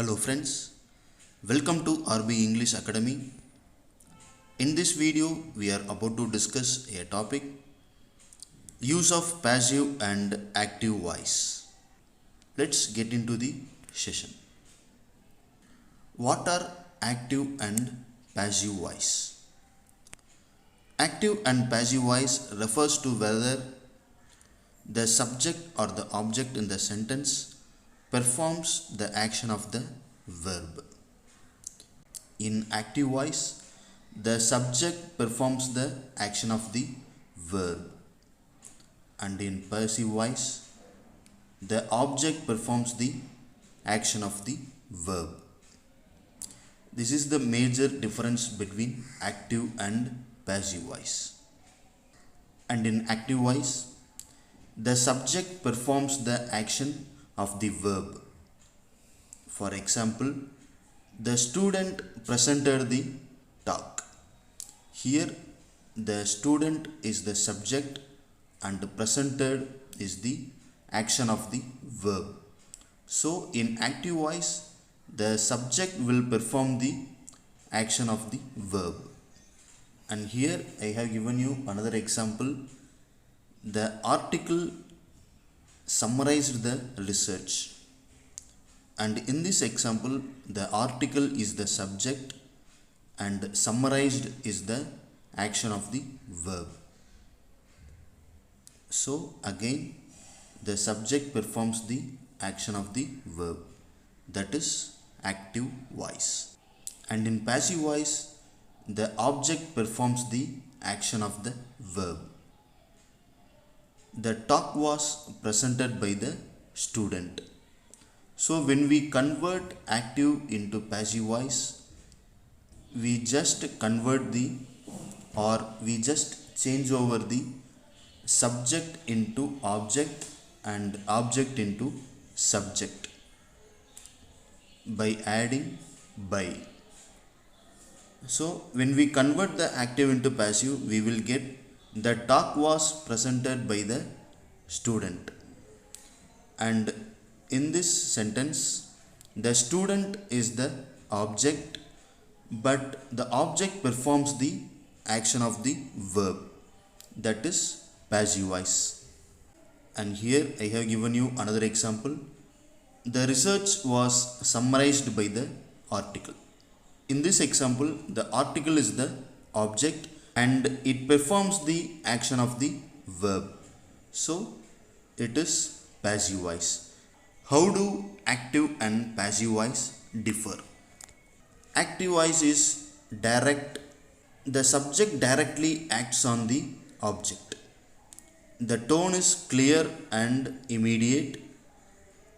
Hello friends, welcome to RB English Academy. In this video, we are about to discuss a topic, use of passive and active voice. Let's get into the session. What are active and passive voice? Active and passive voice refers to whether the subject or the object in the sentence performs the action of the verb. In active voice, the subject performs the action of the verb, and in passive voice, the object performs the action of the verb. This is the major difference between active and passive voice. And in active voice, the subject performs the action of the verb. For example, the student presented the talk. Here, the student is the subject and presented is the action of the verb. So, in active voice, the subject will perform the action of the verb. And here I have given you another example. The article summarized the research. And in this example, the article is the subject and summarized is the action of the verb. So again, the subject performs the action of the verb, that is active voice. And in passive voice, the object performs the action of the verb. The talk was presented by the student. So when we convert active into passive voice, we just convert we just change over the subject into object and object into subject by adding by. So when we convert the active into passive, we will get the talk was presented by the student. And in this sentence, the student is the object, but the object performs the action of the verb, that is passive voice. And here I have given you another example. The research was summarized by the article. In this example, the article is the object and it performs the action of the verb. So it is passive voice. How do active and passive voice differ? Active voice is direct. The subject directly acts on the object. The tone is clear and immediate,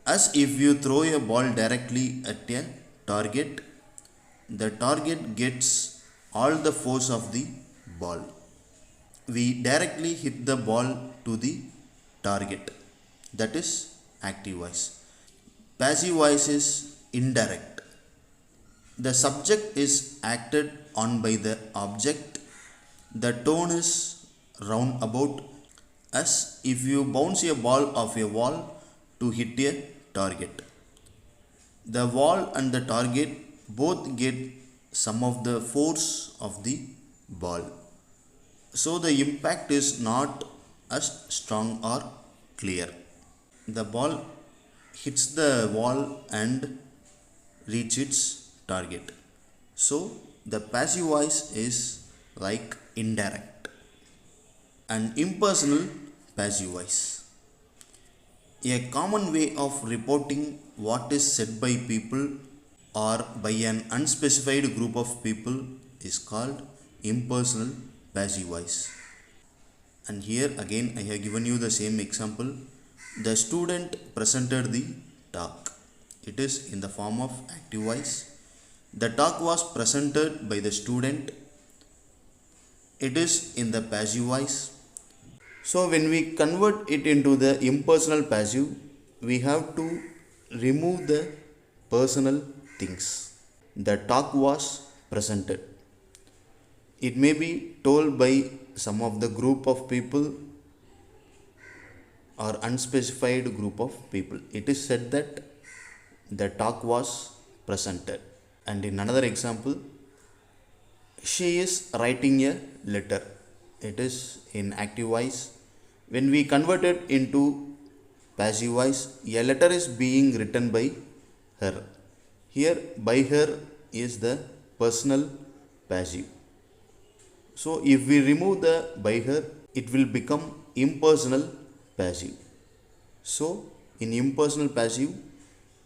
as if you throw a ball directly at a target. The target gets all the force of the ball. We directly hit the ball to the target. That is active voice. Passive voice is indirect. The subject is acted on by the object. The tone is roundabout, as if you bounce a ball off a wall to hit a target. The wall and the target both get some of the force of the ball. So the impact is not as strong or clear. The ball hits the wall and reaches its target. So the passive voice is like indirect. And impersonal passive voice. A common way of reporting what is said by people or by an unspecified group of people is called impersonal passive voice. And here again I have given you the same example. The student presented the talk. It is in the form of active voice. The talk was presented by the student. It is in the passive voice. So when we convert it into the impersonal passive, we have to remove the personal things. The talk was presented. It may be told by some of the group of people or unspecified group of people. It is said that the talk was presented. And in another example, she is writing a letter. It is in active voice. When we convert it into passive voice, a letter is being written by her. Here, by her is the personal passive. So, if we remove the by her, it will become impersonal passive. So, in impersonal passive,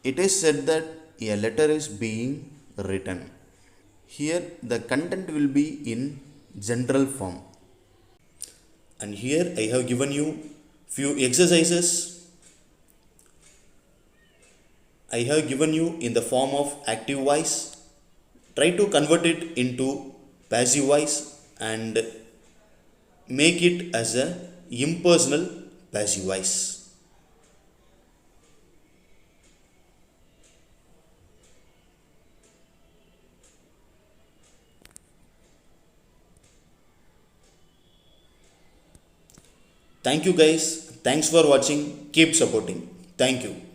it is said that a letter is being written. Here, the content will be in general form. And here I have given you few exercises. I have given you in the form of active voice. Try to convert it into passive voice and make it as a impersonal passive voice. Thank you guys. Thanks for watching. Keep supporting. Thank you.